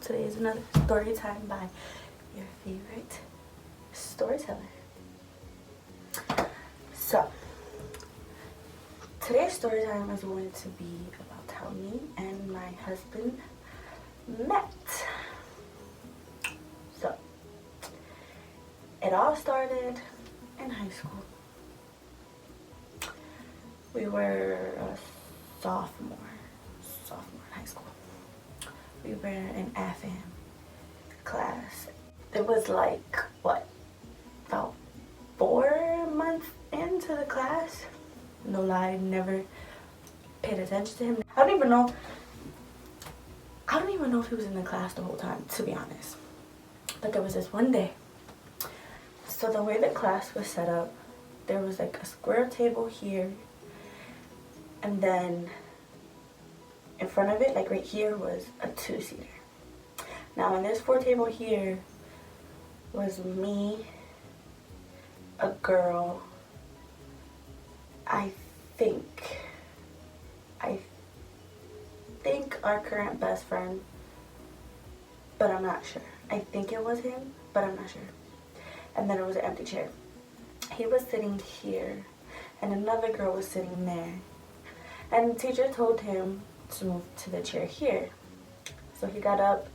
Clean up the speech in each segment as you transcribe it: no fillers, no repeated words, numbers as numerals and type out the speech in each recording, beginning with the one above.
Today is another story time by your favorite storyteller. So, today's story time is going to be about how me and my husband met. So, it all started in high school. We were a sophomore in high school. We were in FM class. It was like, what, about 4 months into the class? No lie, never paid attention to him. I don't even know if he was in the class the whole time, to be honest. But there was this one day. So the way the class was set up, there was like a square table here, and then in front of it, like right here, was a 2-seater. Now in this 4 table here was me, a girl, I think our current best friend, but I'm not sure. I think it was him, but I'm not sure. And then it was an empty chair. He was sitting here, and another girl was sitting there. And the teacher told him to move to the chair here. So he got up,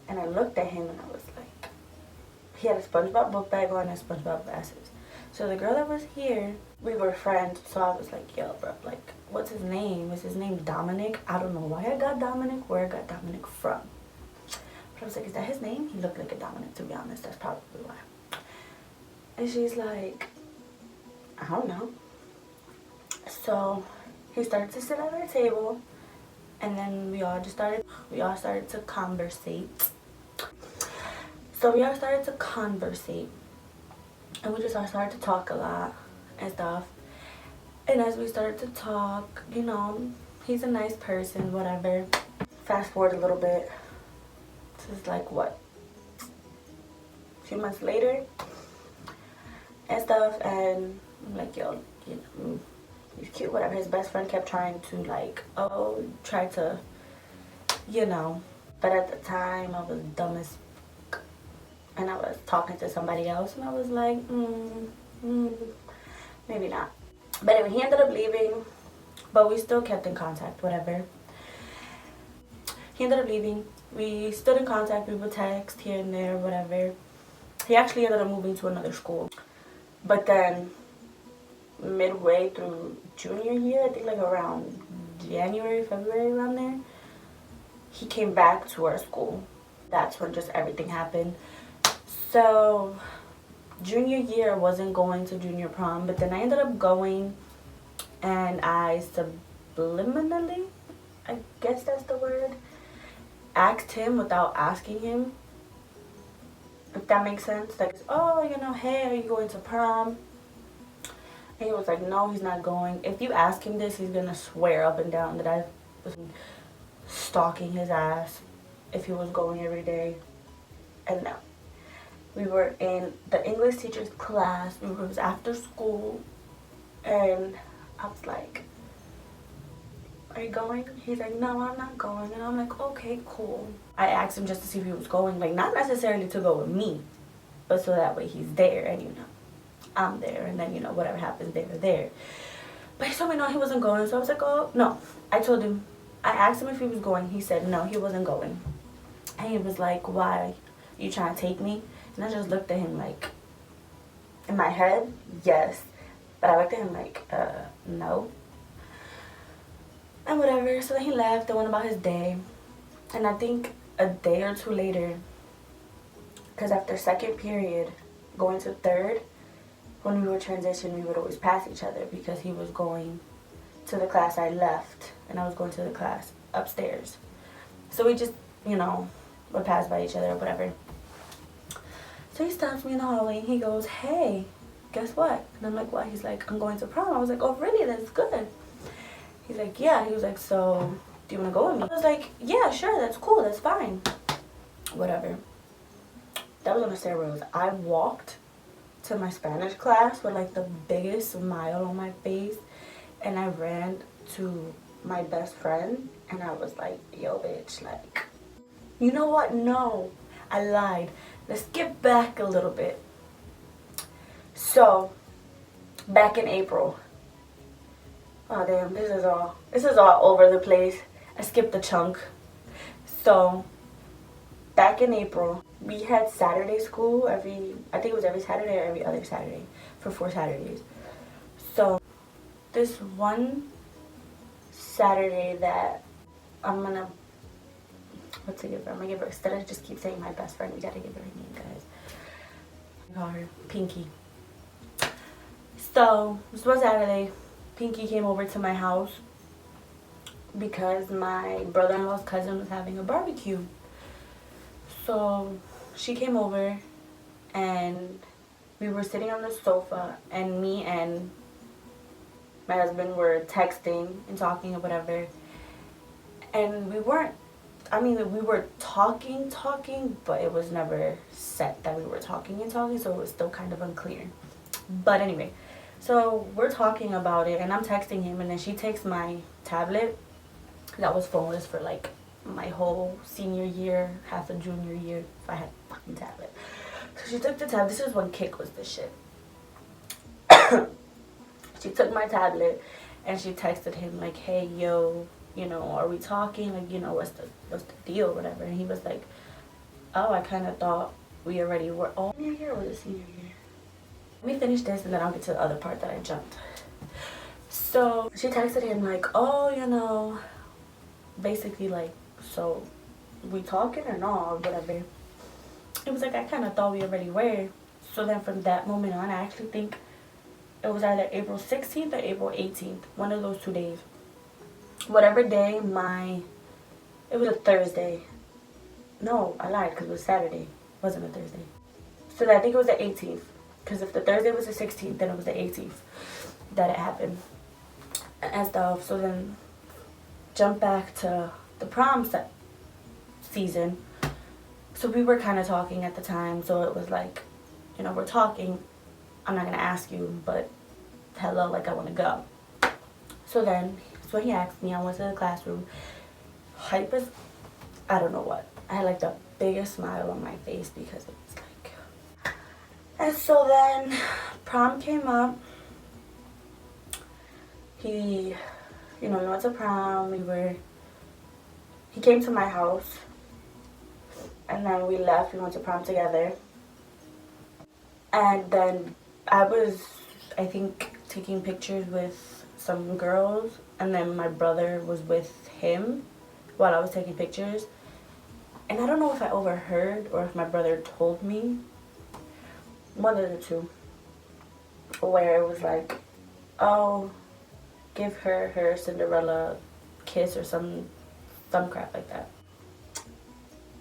and I looked at him, and I was like, he had a SpongeBob book bag on and SpongeBob glasses. So the girl that was here, we were friends, so I was like, yo, bro, like, what's his name? Is his name Dominic? I don't know why I got Dominic, where I got Dominic from. But I was like, is that his name? He looked like a Dominic, to be honest. That's probably why. And she's like, I don't know. So he started to sit at our table, and then we all started to conversate. So we all started to conversate, and we just all started to talk a lot and stuff. And as we started to talk, you know, he's a nice person, whatever. Fast forward a little bit. This is like, what, a few months later and stuff, and I'm like, yo, you know, he's cute, whatever. His best friend kept trying to, like, try to, you know. But at the time, I was dumb as fuck. And I was talking to somebody else, and I was like, maybe not. But anyway, he ended up leaving, but we still kept in contact, whatever. He ended up leaving. We stood in contact. We would text here and there, whatever. He actually ended up moving to another school. But then, midway through junior year, I think like around January, February, around there, he came back to our school. That's when just everything happened. So junior year, I wasn't going to junior prom, but then I ended up going, and I subliminally, I guess that's the word, asked him without asking him, if that makes sense. Like, oh, you know, hey, are you going to prom? And he was like, no, he's not going. If you ask him this, he's gonna swear up and down that I was stalking his ass if he was going every day. And no. We were in the English teacher's class. It was after school. And I was like, are you going? He's like, no, I'm not going. And I'm like, okay, cool. I asked him just to see if he was going. Like, not necessarily to go with me, but so that way he's there and, you know, I'm there. And then, you know, whatever happens there. But he told me no, he wasn't going. So I was like, oh, no. I told him, I asked him if he was going. He said no, he wasn't going. And he was like, why? You trying to take me? And I just looked at him like, in my head, yes. But I looked at him like, no. And whatever. So then he left and went about his day. And I think a day or two later, because after second period, going to third, when we were transitioning, we would always pass each other because he was going to the class I left and I was going to the class upstairs. So we just, you know, would pass by each other or whatever. So he stops me in the hallway and he goes, hey, guess what? And I'm like, what? He's like, I'm going to prom. I was like, oh, really? That's good. He's like, yeah. He was like, so do you want to go with me? I was like, yeah, sure. That's cool. That's fine. Whatever. That was on the steroids. I walked to my Spanish class with like the biggest smile on my face, and I ran to my best friend and I was like, yo, bitch, like, You know what? No, I lied. Let's get back a little bit. So, back in April. Oh damn, this is all over the place. I skipped a chunk. So, back in April, we had Saturday school I think it was every Saturday or every other Saturday for 4 Saturdays. So, this one Saturday that I'm gonna, what's to give her? I'm gonna give her, instead of just keep saying my best friend, we gotta give her a name, guys. I call her Pinky. So, this was Saturday. Pinky came over to my house because my brother-in-law's cousin was having a barbecue. So, she came over and we were sitting on the sofa, and me and my husband were texting and talking or whatever. And we were talking, but it was never set that we were talking, so it was still kind of unclear. But anyway, so we're talking about it, and I'm texting him, and then she takes my tablet that was phoneless for like my whole senior year, half of junior year, if I had a fucking tablet. So she took the tablet. This is when Kick was the shit. She took my tablet, and she texted him like, hey, yo, you know, are we talking? Like, you know, what's the deal, whatever. And he was like, oh, I kind of thought we already were. Oh, senior year or the senior year? Let me finish this, and then I'll get to the other part that I jumped. So she texted him like, oh, you know, basically like, so we talking or no, or whatever. It was like, I kind of thought we already were. So then from that moment on, I actually think it was either April 16th or April 18th, one of those 2 days. Whatever day it was a Thursday. No, I lied because it was Saturday. It wasn't a Thursday. So I think it was the 18th. Because if the Thursday was the 16th, then it was the 18th that it happened. And stuff. So then jump back to the prom season. So we were kind of talking at the time. So it was like, you know, we're talking. I'm not going to ask you, but hello, like I want to go. So then, so he asked me, I went to the classroom. Hype as, I don't know what. I had like the biggest smile on my face because it was like. And so then, prom came up. He, you know, we went to prom. He came to my house. And then we left. We went to prom together. And then I was, I think, taking pictures with some girls, and then my brother was with him while I was taking pictures. And I don't know if I overheard or if my brother told me, one of the two, where it was like, oh, give her Cinderella kiss or some crap like that.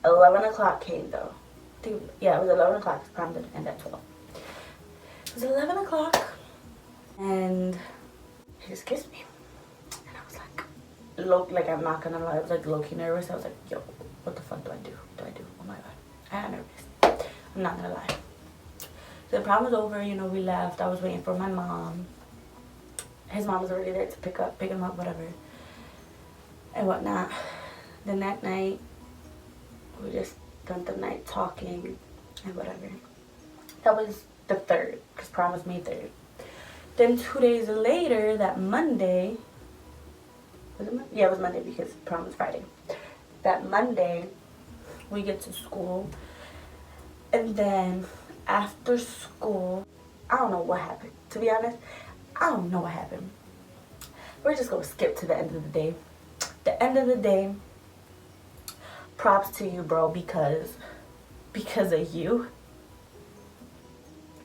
11 o'clock came though. It was 11 o'clock. Prom didn't end at 12. It was 11 o'clock, and he just kissed me. And I was like, I'm not gonna lie, I was like low-key nervous. I was like, yo, what the fuck do I do? Oh my god. I got nervous. I'm not gonna lie. So the prom was over, you know, we left. I was waiting for my mom. His mom was already there to pick him up, whatever, and whatnot. Then that night, we just spent the night talking and whatever. That was the 3rd, because prom was May 3rd. Then 2 days later, that Monday, was it Monday? Yeah, it was Monday because prom was Friday. That Monday, we get to school, and then after school, I don't know what happened. To be honest, I don't know what happened. We're just gonna skip to the end of the day. The end of the day, props to you, bro, because of you,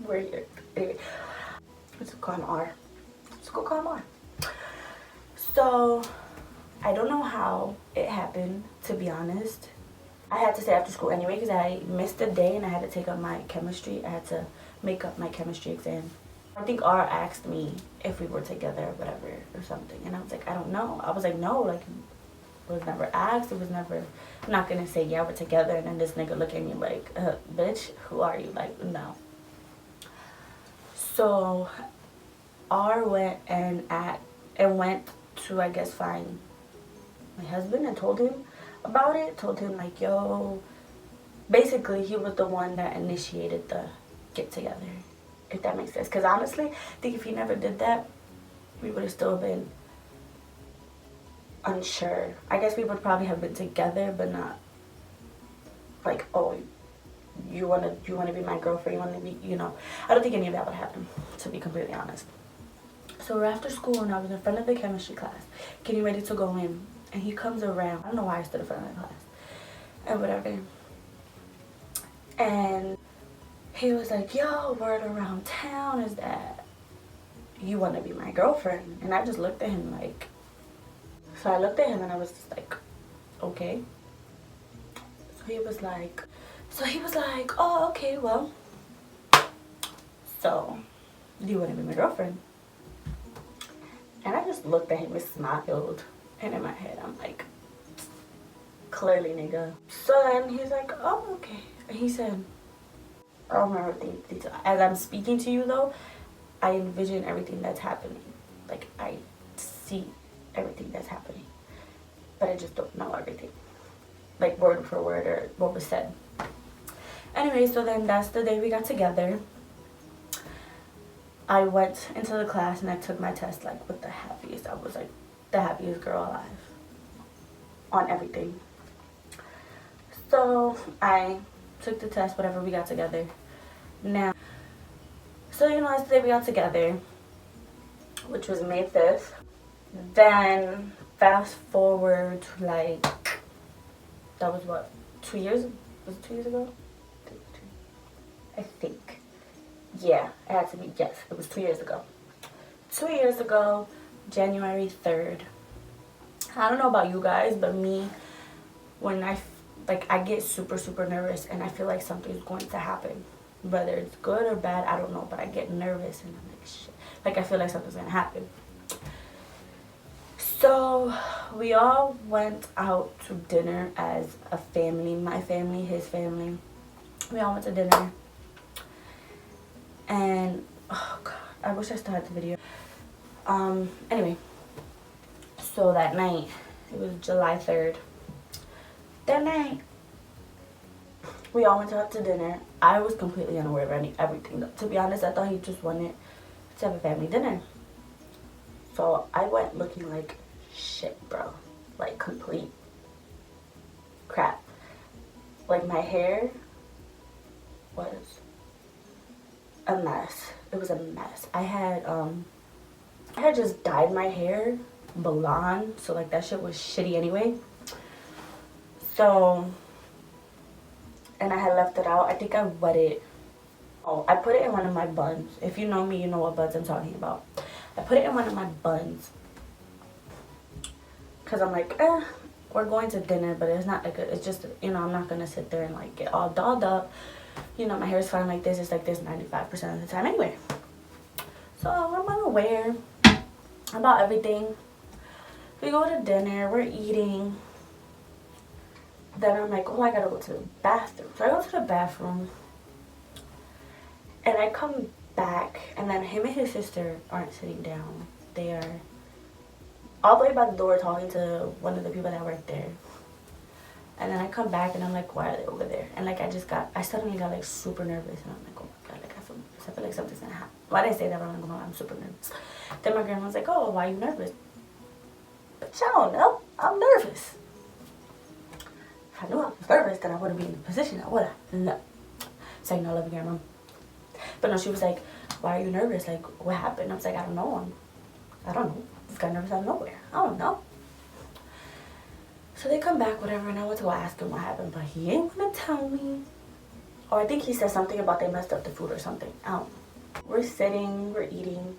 we're here. Anyway, let's go call him R. So, I don't know how it happened, to be honest. I had to stay after school anyway because I missed a day and I had to take up my chemistry. I had to make up my chemistry exam. I think R asked me if we were together or whatever or something. And I was like, I don't know. I was like, no, like, it was never asked. It was never, I'm not going to say, yeah, we're together. And then this nigga look at me like, bitch, who are you? Like, no. So R went went to, I guess, find my husband and told him about it, told him like, yo, basically he was the one that initiated the get together, if that makes sense. Because honestly, I think if he never did that, we would have still been unsure. I guess we would probably have been together, but not like, oh, you wanna be my girlfriend, you wanna be, you know. I don't think any of that would happen, to be completely honest. So we're after school, and I was in front of the chemistry class, getting ready to go in, and he comes around. I don't know why I stood in front of the class, and whatever. And he was like, yo, word around town is that you want to be my girlfriend. And I just looked at him like, so I looked at him and I was just like, okay. So he was like, oh, okay, well, so do you want to be my girlfriend? And I just looked at him and smiled. And in my head, I'm like, clearly, nigga. So then he's like, oh, okay. And he said, I don't remember the detail. As I'm speaking to you, though, I envision everything that's happening. Like, I see everything that's happening. But I just don't know everything. Like, word for word or what was said. Anyway, so then that's the day we got together. I went into the class and I took my test, like, with the happiest. I was, like, the happiest girl alive. On everything. So, I took the test, whatever, we got together. Now, so you know, that's the day we got together, which was May 5th. Then, fast forward to like, that was what, 2 years? Was it 2 years ago? I think. Yeah, it had to be, yes, it was 2 years ago. 2 years ago, January 3rd. I don't know about you guys, but me, when I get super, super nervous and I feel like something's going to happen. Whether it's good or bad, I don't know, but I get nervous and I'm like, shit. Like, I feel like something's going to happen. So, we all went out to dinner as a family. My family, his family. We all went to dinner. And, oh, God, I wish I still had the video. Anyway. So, that night, it was July 3rd. That night, we all went out to dinner. I was completely unaware of everything. To be honest, I thought he just wanted to have a family dinner. So I went looking like shit, bro. Like complete crap. Like my hair was a mess. It was a mess. I had just dyed my hair blonde, so like that shit was shitty anyway. So, and I had left it out. I think I wet it. Oh, I put it in one of my buns. If you know me, you know what buns I'm talking about. I put it in one of my buns. Because I'm like, we're going to dinner, but it's not like it's just, you know, I'm not going to sit there and like get all dolled up. You know, my hair's fine like this. It's like this 95% of the time anyway. So, I'm unaware about everything. We go to dinner. We're eating. Then I'm like, oh, I gotta go to the bathroom. So I go to the bathroom. And I come back. And then him and his sister aren't sitting down. They are all the way by the door talking to one of the people that work there. And then I come back and I'm like, why are they over there? And like I suddenly got like super nervous. And I'm like, oh my God, like I feel like something's gonna happen. Why did I say that? But I'm like, oh, I'm super nervous. Then my grandma was like, oh, why are you nervous? But I don't know. I'm nervous. If I knew I was nervous, then I wouldn't be in the position, would I? No. Saying no, I love you, Grandma. But no, she was like, why are you nervous? Like, what happened? I was like, I don't know. I don't know. Just got nervous out of nowhere. I don't know. So they come back, whatever, and I went to go ask him what happened, but he ain't gonna tell me. Or I think he said something about they messed up the food or something. I don't know. We're sitting, we're eating.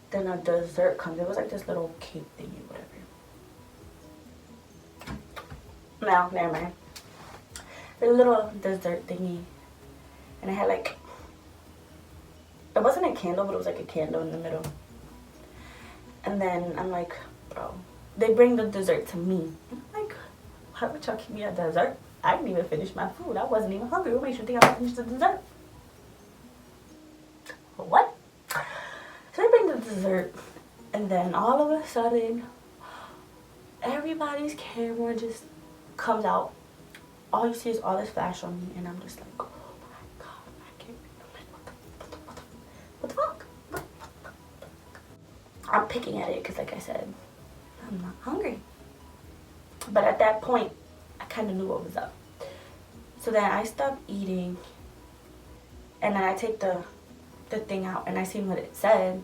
Then a dessert comes. It was like this little cake thingy, whatever. No, never mind. The little dessert thingy. And I had like, it wasn't a candle, but it was like a candle in the middle. And then I'm like, bro, they bring the dessert to me. I'm like, why would y'all give me a dessert? I didn't even finish my food. I wasn't even hungry. What makes you think I finished the dessert? What? So they bring the dessert. And then all of a sudden, everybody's camera just comes out. All you see is all this flash on me, and I'm just like, oh my god, I can't. I'm like, what the fuck? I'm picking at it because, like I said, I'm not hungry. But at that point, I kind of knew what was up. So then I stopped eating, and then I take the thing out, and I see what it said,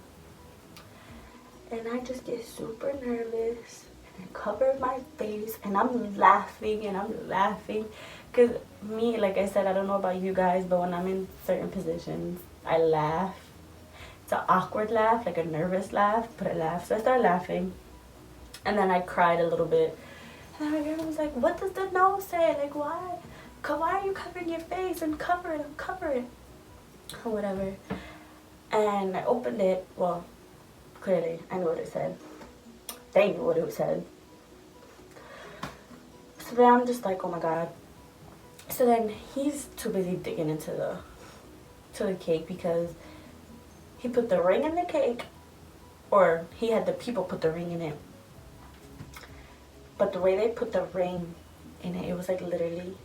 and I just get super nervous, and I cover my face, and I'm laughing, because me, like I said, I don't know about you guys, but when I'm in certain positions, I laugh. It's an awkward laugh, like a nervous laugh, but I laugh. So I started laughing, and then I cried a little bit, and then my grandma was like, what does the nose say? Like, why are you covering your face? And cover it, or whatever. And I opened it. Well, clearly I knew what it said. They knew what it said. So then I'm just like, oh my god. So then he's too busy digging into the cake, because he put the ring in the cake, or he had the people put the ring in it. But the way they put the ring in it, it was like literally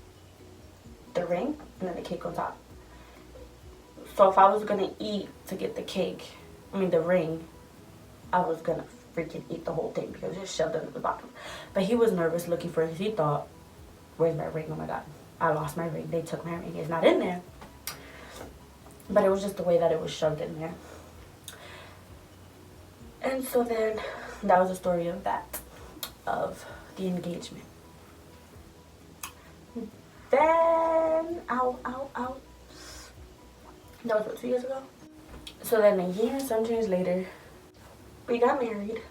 the ring and then the cake on top. So if I was gonna eat to get the ring, I was gonna freaking eat the whole thing, because it just shoved into the bottom. But he was nervous looking for it, because he thought, where's my ring? Oh my god, I lost my ring. They took my ring. It's not in there. But it was just the way that it was shoved in there. And so then that was the story of the engagement. Then, ow. That was what, 2 years ago? So then a year and some change later, we got married.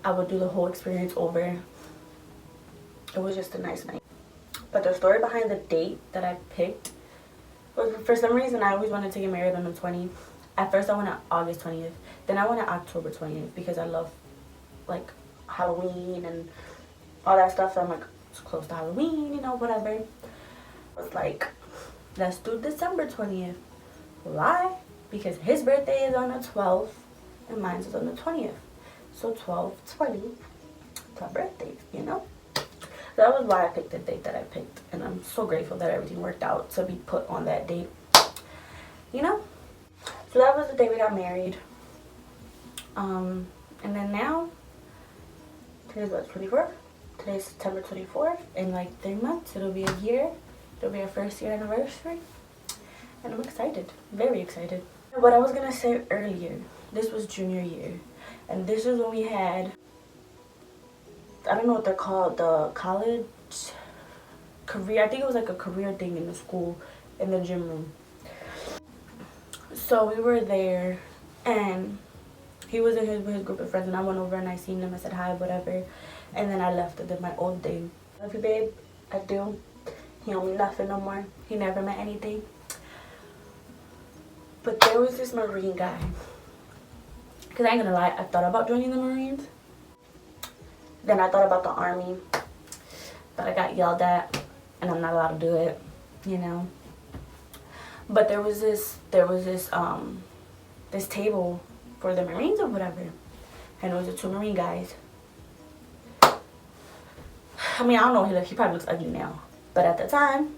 I would do the whole experience over. It was just a nice night. But the story behind the date that I picked was, for some reason, I always wanted to get married on the 20th. At first I went on August 20th. Then I went on October 20th, because I love, like, Halloween and all that stuff. So I'm like, it's close to Halloween, you know, whatever. I was like, let's do December 20th. Why? Because his birthday is on the 12th and mine is on the 20th. So 12, 20, 12 birthdays, you know? So that was why I picked the date that I picked. And I'm so grateful that everything worked out to be put on that date. You know? So that was the day we got married. And then now, today's what, 24th? Today's September 24th. In like 3 months, it'll be a year. It'll be our first year anniversary. And I'm excited. Very excited. What I was going to say earlier, this was junior year. And this is when we had, I don't know what they're called, the college career. I think it was like a career thing in the school, in the gym room. So we were there, and he was with his group of friends, and I went over and I seen him. I said hi, whatever. And then I left and did my own thing. Love you, babe. I do. He don't mean nothing no more. He never meant anything. But there was this Marine guy. Because I ain't gonna lie, I thought about joining the Marines. Then I thought about the Army. But I got yelled at, and I'm not allowed to do it, you know. But there was this table for the Marines or whatever. And it was the 2 Marine guys. I mean, I don't know, he probably looks ugly now. But at the time,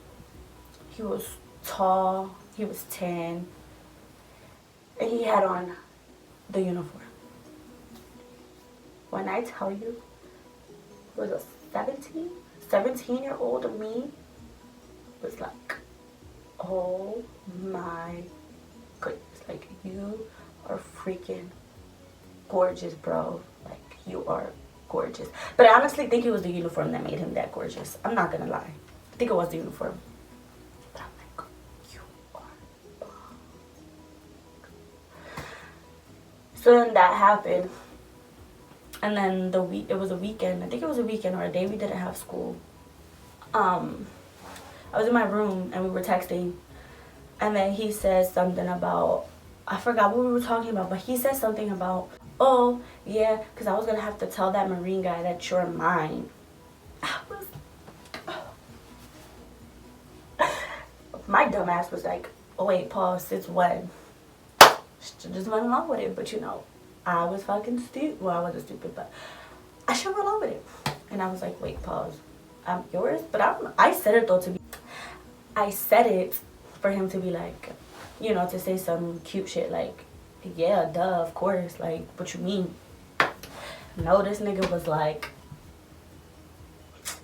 he was tall, he was tan, and he had on the uniform. When I tell you, it was a 17-year-old me was like, oh my goodness, like, you are freaking gorgeous, bro. Like, you are gorgeous. But I honestly think it was the uniform that made him that gorgeous. I'm not gonna lie. I think it was the uniform. But I'm like, you are bomb. So then that happened. And then it was a weekend. I think it was a weekend or a day we didn't have school. I was in my room and we were texting. And then he said something about, I forgot what we were talking about, but he said something about, oh, yeah, because I was going to have to tell that Marine guy that you're mine. My dumbass was like, oh, wait, pause, since when? She just went along with it, but you know, I was fucking stupid. Well, I wasn't stupid, but I should roll over it. And I was like, wait, pause. I'm yours? But I said it though to be. I said it for him to be like, you know, to say some cute shit like, yeah, duh, of course. Like, what you mean? No, this nigga was like,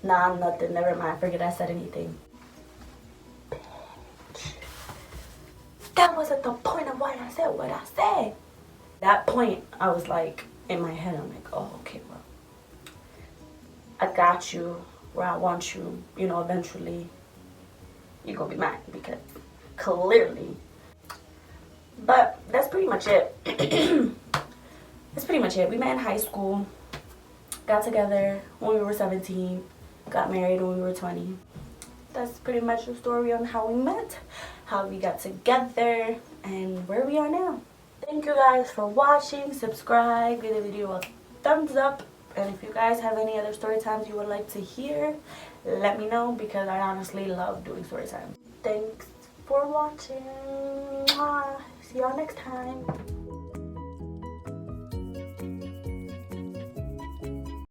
nah, nothing. Never mind. Forget I said anything. That wasn't the point of why I said what I said. That point, I was like, in my head, I'm like, oh, okay, well, I got you where I want you. You know, eventually, you're gonna be mine because clearly. But that's pretty much it. That's pretty much it. We met in high school, got together when we were 17, got married when we were 20. That's pretty much the story on how we met, how we got together, and where we are now. Thank you guys for watching. Subscribe, give the video a thumbs up, and if you guys have any other story times you would like to hear, let me know because I honestly love doing story times. Thanks for watching. See y'all next time.